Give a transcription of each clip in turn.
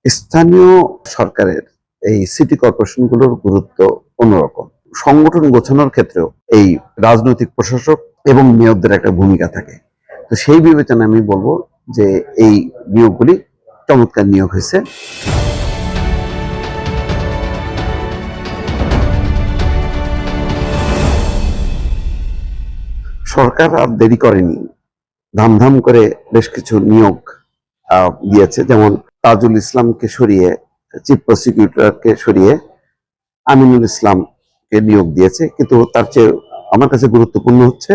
স্থানীয় সরকারের এই সিটি কর্পোরেশনগুলোর গুরুত্ব অন্যরকম। সংগঠন গোছানোর ক্ষেত্রেও এই রাজনৈতিক প্রশাসক এবং মেয়রদের একটা ভূমিকা থাকে। তো সেই বিবেচনায় আমি বলবো যে এই নিয়োগগুলি চমৎকার নিয়োগ হয়েছে। সরকার আর দেরি করেনি, ধামধাম করে বেশ কিছু নিয়োগ দিয়েছে। যেমন তাজুল ইসলামকে সরিয়ে, চিফ প্রসিকিউটরকে সরিয়ে আমিনুল ইসলামকে নিয়োগ দিয়েছে। কিন্তু তার চেয়ে আমার কাছে গুরুত্বপূর্ণ হচ্ছে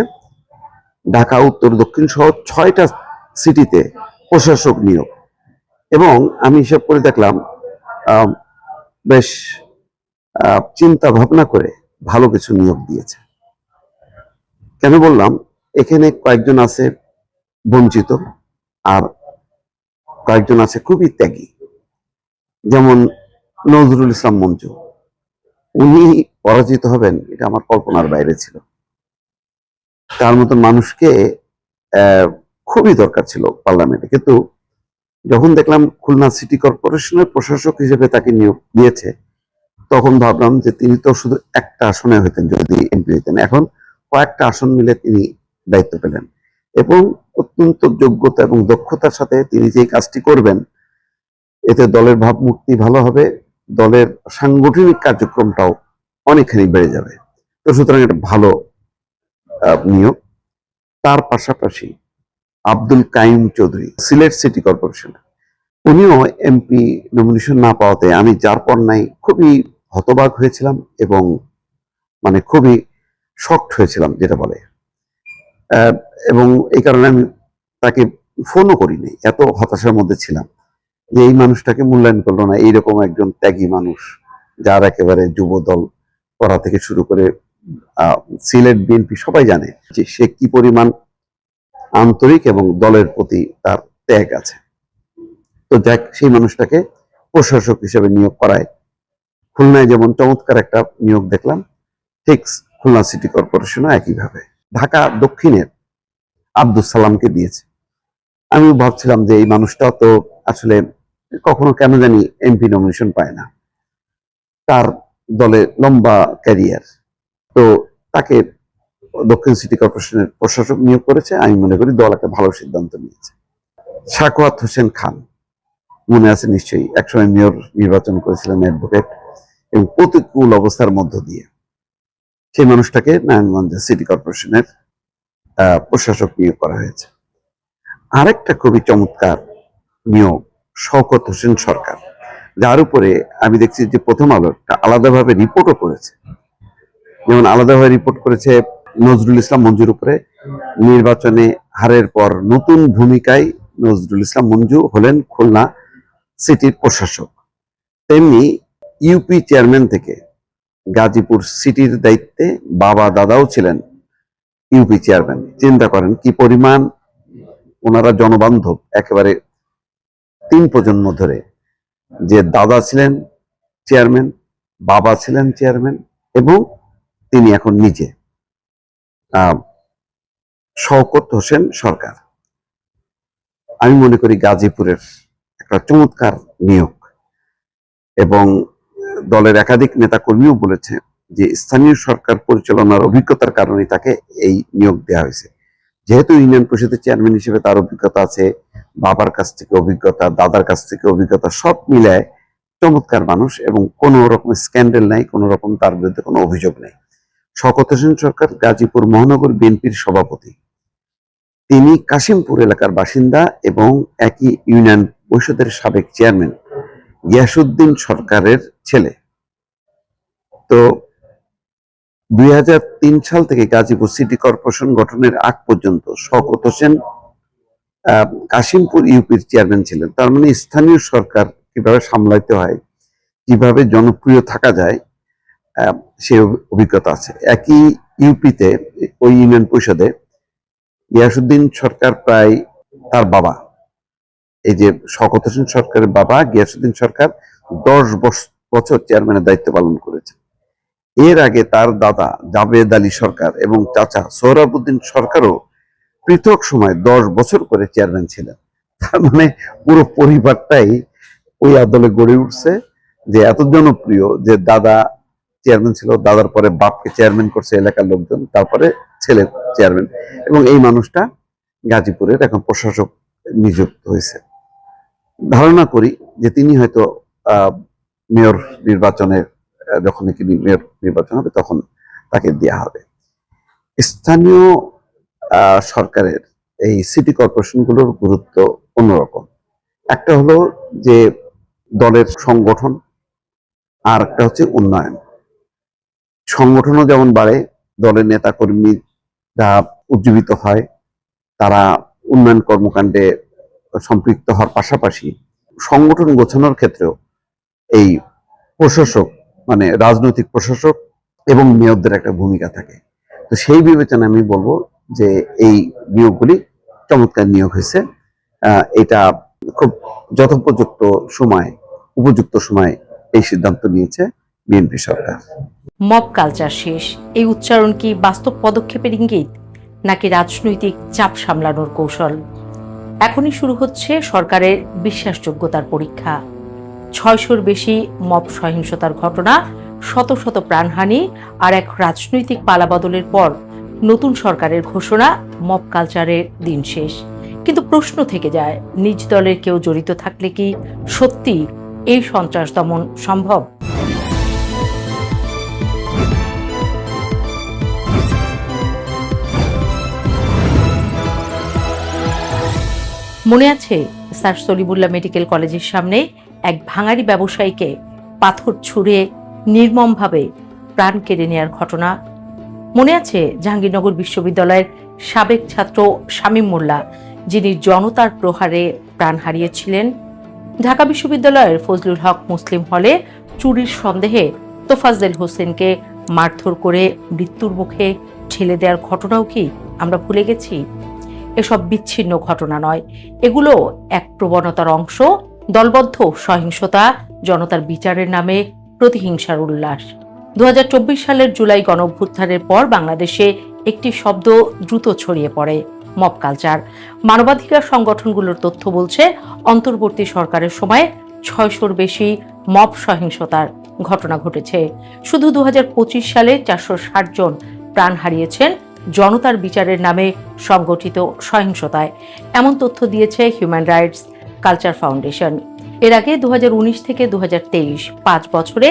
ঢাকা উত্তর দক্ষিণ সহ 6টা সিটিতে প্রশাসক নিয়োগ। এবং আমি হিসাব করে দেখলাম বেশ চিন্তা ভাবনা করে ভালো কিছু নিয়োগ দিয়েছে। কেন বললাম, এখানে কয়েকজন আছে বঞ্চিত, আর কয়েকজন আছে খুবই ত্যাগী। যেমন নজরুল ইসলাম মঞ্জু, উনি পরাজিত হবেন এটা আমার কল্পনার বাইরে ছিল। তার মতন মানুষকে খুবই দরকার ছিল পার্লামেন্টে। কিন্তু যখন দেখলাম খুলনা সিটি কর্পোরেশনের প্রশাসক হিসেবে তাকে নিয়োগ দিয়েছে, তখন ভাবলাম যে তিনি তো শুধু একটা আসনে হইতেন যদি এমপি হইতেন। এখন কয়েকটা আসন মিলে তিনি দায়িত্ব পেলেন এবং অত্যন্ত যোগ্যতা এবং দক্ষতার সাথে তিনি যে কাজটি করবেন, এতে দলের ভাবমূর্তি ভালো হবে, দলের সাংগঠনিক কার্যক্রমটাও অনেকখানি বেড়ে যাবে। তো সুতরাং এটা ভালো নিয়োগ। তার পাশাপাশি আব্দুল কাইম চৌধুরী, সিলেট সিটি কর্পোরেশন, উনিও এমপি নমিনেশন না পাওয়াতে আমি যার পর নাই খুবই হতবাক হয়েছিলাম এবং মানে খুবই শকড হয়েছিলাম যেটা বলে। এবং এই কারণে আমি তাকে ফোনও করিনি, এত হতাশার মধ্যে ছিলাম যে এই মানুষটাকে মূল্যায়ন করলো না। এইরকম একজন ত্যাগী মানুষ, যার একেবারে যুব দল করা থেকে শুরু করে সিলেট বিএনপি সবাই জানে যে সে কি পরিমাণ আন্তরিক এবং দলের প্রতি তার ত্যাগ আছে। তো যাক, সেই মানুষটাকে প্রশাসক হিসেবে নিয়োগ করায় খুলনায় যেমন চমৎকার একটা নিয়োগ দেখলাম, ঠিক খুলনা সিটি কর্পোরেশনও একইভাবে ঢাকা দক্ষিণের আব্দুল সালামকে দিয়েছে। আমি ভাবছিলাম যে এই মানুষটা তো আসলে কখনো কেন জানি এমপি নমিনেশন পায় না, তার দলে লম্বা ক্যারিয়ার, তো তাকে দক্ষিণ সিটি কর্পোরেশনের প্রশাসক নিয়োগ করেছে। আমি মনে করি দল একটা ভালো সিদ্ধান্ত নিয়েছে। সাখাওয়াত হোসেন খান, মনে আছে নিশ্চয়ই, একসময় মেয়র নির্বাচন করেছিলেন অ্যাডভোকেট, এবং প্রতিকূল অবস্থার মধ্য দিয়ে সেই মানুষটাকে নারায়ণগঞ্জ সিটি কর্পোরেশনের প্রশাসক নিয়োগ করা হয়েছে। আরেকটা খুবই চমৎকার নিয়োগ শওকত হোসেন সরকার, যার উপরে আমি দেখছি যে প্রথম আলো একটা আলাদাভাবে রিপোর্টও করেছে। যেমন আলাদাভাবে রিপোর্ট করেছে নজরুল ইসলাম মঞ্জুর উপরে, নির্বাচনে হারের পর নতুন ভূমিকায় নজরুল ইসলাম মঞ্জু হলেন খুলনা সিটির প্রশাসক। তেমনি ইউপি চেয়ারম্যান থেকে গাজীপুর সিটির দায়িত্বে বাবা দাদাও ছিলেন ইউপি চেয়ারম্যান। চিন্তা করেন কি পরিমাণ ওনারা জনবান্ধব, একেবারে 3 প্রজন্ম ধরে, যে দাদা ছিলেন চেয়ারম্যান, বাবা ছিলেন চেয়ারম্যান, এবং তিনি এখন নিজে। শওকত হোসেন সরকার আমি মনে করি গাজীপুরের একটা চমৎকার নিয়োগ, এবং দলের একাধিক নেতাকর্মীও বলেছে যে স্থানীয় সরকার পরিচালনার অভিজ্ঞতার কারণে তাকে এই নিয়োগ দেওয়া হয়েছে। যেহেতু ইউনিয়ন পরিষদের চেয়ারম্যান হিসেবে তার অভিজ্ঞতা আছে, বাবার কাছ থেকে অভিজ্ঞতা, দাদার কাছ থেকে অভিজ্ঞতা, সব মিলায় চমৎকার মানুষ, এবং কোনো রকম স্ক্যান্ডেল নাই, কোনো রকম তার বিরুদ্ধে কোনো অভিযোগ নেই। শওকত হোসেন সরকার গাজীপুর মহানগর বিএনপির সভাপতি, তিনি কাশিমপুর এলাকার বাসিন্দা এবং একই ইউনিয়ন পরিষদের সাবেক চেয়ারম্যান গিয়াসউদ্দিন সরকারের ছেলে। তো 2003 সাল থেকে গাজীপুর সিটি কর্পোরেশন গঠনের আগ পর্যন্ত শওকত হোসেন কাশিমপুর ইউপির চেয়ারম্যান ছিলেন। তার মানে স্থানীয় সরকার কিভাবে সামলাইতে হয়, কিভাবে জনপ্রিয় থাকা যায়, সে অভিজ্ঞতা আছে। একই ইউপিতে, ওই ইউনিয়ন পরিষদে গিয়াসউদ্দিন সরকার প্রায়, তার বাবা, এই যে শওকত হোসেন সরকারের বাবা গিয়াসউদ্দিন সরকার 10 বছর চেয়ারম্যানের দায়িত্ব পালন করেছে। এর আগে তার দাদা জাবেদ আলী সরকার এবং চাচা সোহরাবউদ্দিন সরকারও পৃথক সময় 10 বছর করে চেয়ারম্যান ছিলেন। তার মানে পুরো পরিবারটাই ওই আদলে গড়ে উঠছে, যে এত জনপ্রিয় যে দাদা চেয়ারম্যান ছিল, দাদার পরে বাপকে চেয়ারম্যান করছে এলাকার লোকজন, তারপরে ছেলে চেয়ারম্যান, এবং এই মানুষটা গাজীপুরের এখন প্রশাসক নিযুক্ত হয়েছে। ধারণা করি যে তিনি হয়তো মেয়র নির্বাচনের, যখন মেয়র নির্বাচন হবে তখন তাকে দেওয়া হবে। স্থানীয় সরকারের এই সিটি কর্পোরেশনগুলোর গুরুত্ব অন্যরকম। একটা হলো যে দলের সংগঠন, আর একটা হচ্ছে উন্নয়ন। সংগঠনও যেমন বাড়ে, দলের নেতা কর্মীরা উজ্জীবিত হয়, তারা উন্নয়ন কর্মকাণ্ডে সম্পৃক্ত হওয়ার পাশাপাশি সংগঠন গোছানোর ক্ষেত্রেও এই প্রশাসক, মানে রাজনৈতিক প্রশাসক এবং মেয়রদের একটা ভূমিকা থাকে। তো সেই বিবেচনায় আমি বলবো যে এই নিয়োগগুলি চমৎকার নিয়োগ হয়েছে। এটা খুব যথোপযুক্ত সময়, উপযুক্ত সময় এই সিদ্ধান্ত নিয়েছে বিএনপি সরকার। মব কালচার শেষ, এই উচ্চারণ কি বাস্তব পদক্ষেপের ইঙ্গিত, নাকি রাজনৈতিক চাপ সামলানোর কৌশল? এখনই শুরু হচ্ছে সরকারের বিশ্বাসযোগ্যতার পরীক্ষা। 600-র বেশি মব সহিংসতার ঘটনা, শত শত প্রাণহানি আর এক রাজনৈতিক পালাবদলের পর নতুন সরকারের ঘোষণা, মব কালচারের দিন শেষ। কিন্তু প্রশ্ন থেকে যায়, নিজ দলের কেউ জড়িত থাকলে কি সত্যি এই সন্ত্রাস দমন সম্ভব? মনে আছে স্যার সলিমুল্লাহ মেডিকেল কলেজের সামনে এক ভাঙাড়ি ব্যবসায়ীকে পাথর ছুঁড়ে নির্মমভাবে প্রাণ কেড়ে নেওয়ার ঘটনা? মনে আছে জাহাঙ্গীরনগর বিশ্ববিদ্যালয়ের সাবেক ছাত্র শামীম মোল্লা, যিনি জনতার প্রহারে প্রাণ হারিয়েছিলেন? ঢাকা বিশ্ববিদ্যালয়ের ফজলুল হক মুসলিম হলে চুরির সন্দেহে তোফাজ্জল হোসেনকে মারধর করে মৃত্যুর মুখে ঠেলে দেওয়ার ঘটনাও কি আমরা ভুলে গেছি? এসব বিচ্ছিন্ন ঘটনা নয়, এগুলো এক প্রবণতার অংশ, দলবদ্ধ সহিংসতা, জনতার বিচারের নামে প্রতিহিংসার উল্লাস। 2024 সালের জুলাই গণঅভ্যুত্থানের পর বাংলাদেশে একটি শব্দ দ্রুত ছড়িয়ে পড়ে, মব কালচার। মানবাধিকার সংগঠনগুলোর তথ্য বলছে, অন্তর্বর্তী সরকারের সময় 600-র বেশি মব সহিংসতার ঘটনা ঘটেছে। শুধু 2025 সালে 460 জন প্রাণ হারিয়েছেন জনতার বিচারের নামে সংগঠিত সহিংসতায়, এমন তথ্য দিয়েছে হিউম্যান রাইটস কালচার ফাউন্ডেশন। এর আগে 2019 থেকে 2023 5 বছরে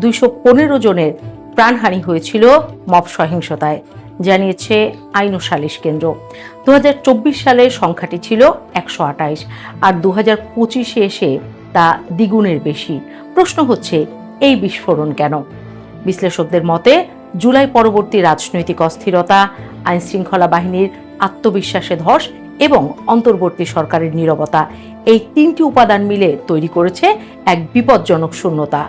215 জনের প্রাণহানি হয়েছিল মব সহিংসতায়, জানিয়েছে আইন ও সালিশ কেন্দ্র। 2024 সালে সংখ্যাটি ছিল 128, আর 2025-এ এসে তা দ্বিগুণের বেশি। প্রশ্ন হচ্ছে, এই বিস্ফোরণ কেন? বিশ্লেষকদের মতে, জুলাই পরবর্তী রাজনৈতিক অস্থিরতা, আইন শৃঙ্খলা বাহিনীর আত্মবিশ্বাসে ধস এবং অন্তর্বর্তী সরকারের নীরবতা, এই তিনটি উপাদান মিলে তৈরি করেছে এক বিপজ্জনক শূন্যতা।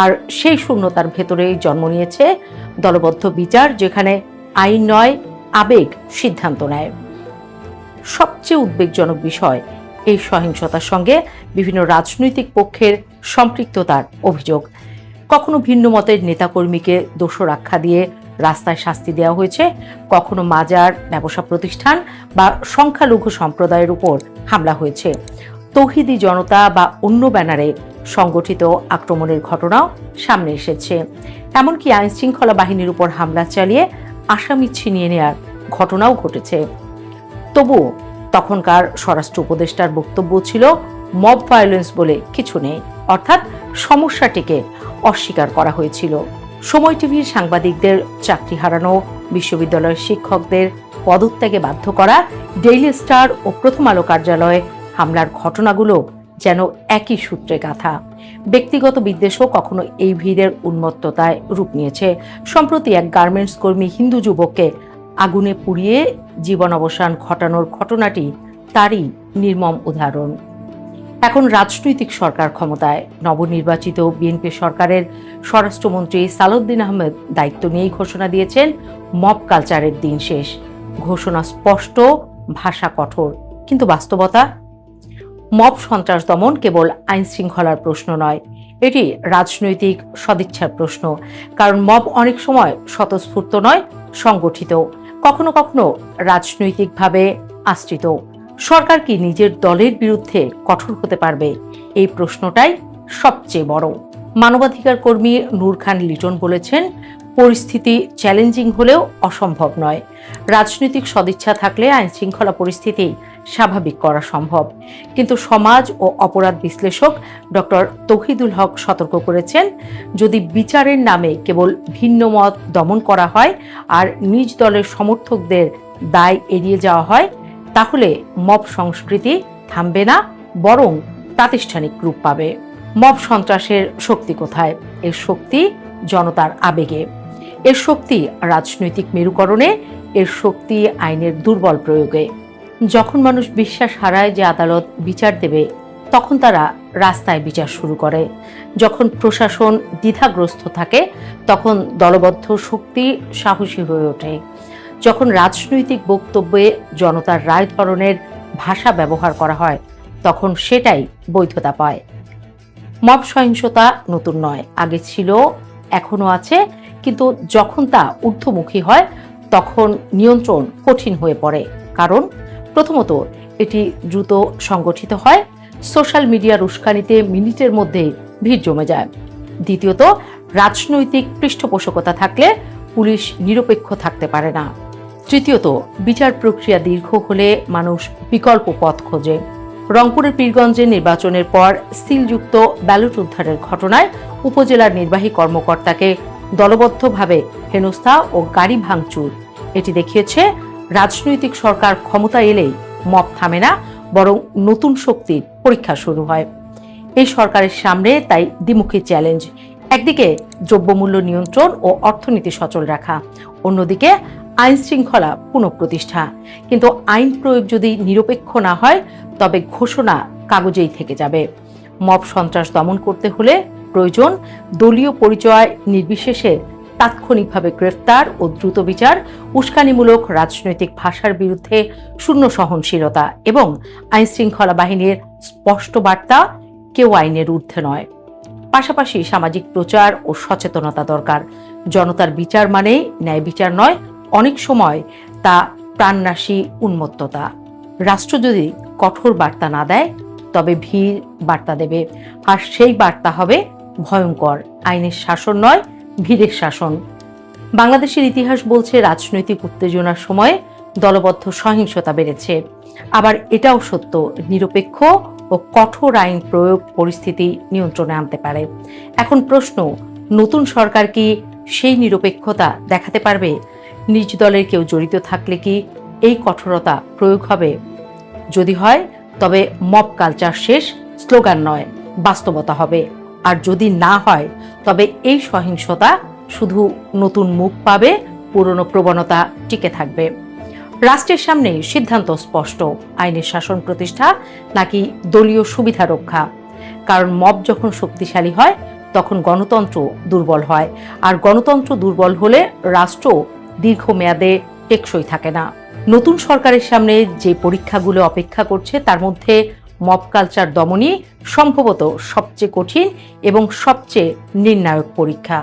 আর সেই শূন্যতার ভেতরেই জন্ম নিয়েছে দলবদ্ধ বিচার, যেখানে আইন নয়, আবেগ সিদ্ধান্ত নেয়। সবচেয়ে উদ্বেগজনক বিষয়, এই সহিংসতার সঙ্গে বিভিন্ন রাজনৈতিক পক্ষের সম্পৃক্ততার অভিযোগ। কখনো ভিন্ন মতের নেতাকর্মীকে দোষর আখ্যা দিয়ে রাস্তায় শাস্তি দেওয়া হয়েছে, কখনো মাজার, ব্যবসা প্রতিষ্ঠান বা সংখ্যালঘু সম্প্রদায়ের উপর হামলা হয়েছে। তৌহিদি জনতা বা অন্য ব্যানারে সংগঠিত আক্রমণের ঘটনাও সামনে এসেছে। এমনকি আইন শৃঙ্খলা বাহিনীর উপর হামলা চালিয়ে আসামি ছিনিয়ে নেওয়ার ঘটনাও ঘটেছে। তবুও তখনকার স্বরাষ্ট্র উপদেষ্টার বক্তব্য ছিল, মব ভায়োলেন্স বলে কিছু নেই, অর্থাৎ সমস্যাটিকে অস্বীকার করা হয়েছিল। সময় টিভির সাংবাদিকদের চাকরি হারানো, বিশ্ববিদ্যালয়ের শিক্ষকদের পদত্যাগে বাধ্য করা, ডেইলি স্টার ও প্রথম আলো কার্যালয়ে হামলার ঘটনাগুলো যেন একই সূত্রে গাঁথা। ব্যক্তিগত বিদ্বেষও কখনো এই ভিড়ের উন্মত্ততায় রূপ নিয়েছে। সম্প্রতি এক গার্মেন্টস কর্মী হিন্দু যুবককে আগুনে পুড়িয়ে জীবন অবসান ঘটানোর ঘটনাটি তারই নির্মম উদাহরণ। এখন রাজনৈতিক সরকার ক্ষমতায়, নবনির্বাচিত বিএনপি সরকারের স্বরাষ্ট্রমন্ত্রী সালাউদ্দিন আহমেদ দায়িত্ব নিয়েই ঘোষণা দিয়েছেন, মব কালচারের দিন শেষ। ঘোষণা স্পষ্ট, ভাষা কঠোর, কিন্তু বাস্তবতা? মব সন্ত্রাস দমন কেবল আইন শৃঙ্খলার প্রশ্ন নয়, এটি রাজনৈতিক সদিচ্ছার প্রশ্ন। কারণ মব অনেক সময় স্বতঃস্ফূর্ত নয়, সংগঠিত, কখনো কখনো রাজনৈতিকভাবে আশ্রিত। সরকার কি নিজের দলের বিরুদ্ধে কঠোর হতে পারবে? এই প্রশ্নটাই সবচেয়ে বড়। মানবাধিকার কর্মী নূর খান লিটন বলেছেন, পরিস্থিতি চ্যালেঞ্জিং হলেও অসম্ভব নয়। রাজনৈতিক সদিচ্ছা থাকলে আইন শৃঙ্খলা পরিস্থিতি স্বাভাবিক করা সম্ভব। কিন্তু সমাজ ও অপরাধ বিশ্লেষক ডক্টর তৌহিদুল হক সতর্ক করেছেন, যদি বিচারের নামে কেবল ভিন্ন মত দমন করা হয় আর নিজ দলের সমর্থকদের দায় এড়িয়ে যাওয়া হয়, তাহলে মব সংস্কৃতি থামবে না, বরং প্রাতিষ্ঠানিক রূপ পাবে। মব সন্ত্রাসের শক্তি কোথায়? এর শক্তি জনতার আবেগে, এর শক্তি রাজনৈতিক মেরুকরণে, এর শক্তি আইনের দুর্বল প্রয়োগে। যখন মানুষ বিশ্বাস হারায় যে আদালত বিচার দেবে, তখন তারা রাস্তায় বিচার শুরু করে। যখন প্রশাসন দ্বিধাগ্রস্ত থাকে, তখন দলবদ্ধ শক্তি সাহসী হয়ে ওঠে। যখন রাজনৈতিক বক্তব্যে জনতার রায় ধরনের ভাষা ব্যবহার করা হয়, তখন সেটাই বৈধতা পায়। মব সহিংসতা নতুন নয়, আগে ছিল, এখনো আছে, কিন্তু যখন তা ঊর্ধ্বমুখী হয় তখন নিয়ন্ত্রণ কঠিন হয়ে পড়ে। কারণ প্রথমত, এটি দ্রুত সংগঠিত হয়, সোশ্যাল মিডিয়ার উস্কানিতে মিনিটের মধ্যে ভিড় জমে যায়। দ্বিতীয়ত, রাজনৈতিক পৃষ্ঠপোষকতা থাকলে পুলিশ নিরপেক্ষ থাকতে পারে না। তৃতীয়ত, বিচার প্রক্রিয়া দীর্ঘ হলে মানুষ বিকল্প পথ খোঁজে। রংপুরের পীরগঞ্জে নির্বাচনের পর সিলযুক্ত ব্যালট উদ্ধারের ঘটনায় উপজেলার নির্বাহী কর্মকর্তাকে দলবদ্ধভাবে হেনস্থা ও গাড়ি ভাঙচুর, এটি দেখিয়েছে রাজনৈতিক সরকার ক্ষমতা এলেই মব থামে না, বরং নতুন শক্তির পরীক্ষা শুরু হয়। এই সরকারের সামনে তাই দ্বিমুখী চ্যালেঞ্জ। একদিকে দ্রব্যমূল্য নিয়ন্ত্রণ ও অর্থনীতি সচল রাখা, অন্যদিকে আইন শৃঙ্খলা পুনঃপ্রতিষ্ঠা। কিন্তু আইন প্রয়োগ যদি নিরপেক্ষ না হয়, তবে ঘোষণা কাগজেই থেকে যাবে। মব সন্ত্রাস দমন করতে হলে প্রয়োজন দলীয় পরিচয় নির্বিশেষে তাৎক্ষণিকভাবে গ্রেফতার ও দ্রুত বিচার, উস্কানিমূলক রাজনৈতিক ভাষার বিরুদ্ধে শূন্য সহনশীলতা এবং আইন শৃঙ্খলা বাহিনীর স্পষ্ট বার্তা, কেউ আইনের ঊর্ধ্বে নয়। পাশাপাশি সামাজিক প্রচার ও সচেতনতা দরকার। জনতার বিচার মানে ন্যায় বিচার নয়, অনেক সময় তা প্রাণনাশী উন্মত্ততা। রাষ্ট্র যদি কঠোর বার্তা না দেয়, তবে ভিড় বার্তা দেবে, আর সেই বার্তা হবে ভয়ঙ্কর। আইনের শাসন নয়, ভিড়ের শাসন। বাংলাদেশের ইতিহাস বলছে, রাজনৈতিক উত্তেজনার সময় দলবদ্ধ সহিংসতা বেড়েছে। আবার এটাও সত্য, নিরপেক্ষ ও কঠোর আইন প্রয়োগ পরিস্থিতি নিয়ন্ত্রণে আনতে পারে। এখন প্রশ্ন, নতুন সরকার কি সেই নিরপেক্ষতা দেখাতে পারবে? নিজ দলের কেউ জড়িত থাকলে কি এই কঠোরতা প্রয়োগ হবে? যদি হয়, তবে মব কালচার শেষ, স্লোগান নয়, বাস্তবতা হবে। আর যদি না হয়, তবে এই সহিংসতা শুধু নতুন মুখ পাবে, পুরনো প্রবণতা টিকে থাকবে। রাষ্ট্রের সামনে সিদ্ধান্ত স্পষ্ট, আইনের শাসন প্রতিষ্ঠা নাকি দলীয় সুবিধা রক্ষা। কারণ মব যখন শক্তিশালী হয়, তখন গণতন্ত্র দুর্বল হয়, আর গণতন্ত্র দুর্বল হলে রাষ্ট্র দীর্ঘমেয়াদে টেকসই থাকে না। নতুন সরকারের সামনে যে পরীক্ষাগুলো অপেক্ষা করছে, তার মধ্যে মব কালচার দমনই সম্ভবত সবচেয়ে কঠিন এবং সবচেয়ে নির্ণায়ক পরীক্ষা।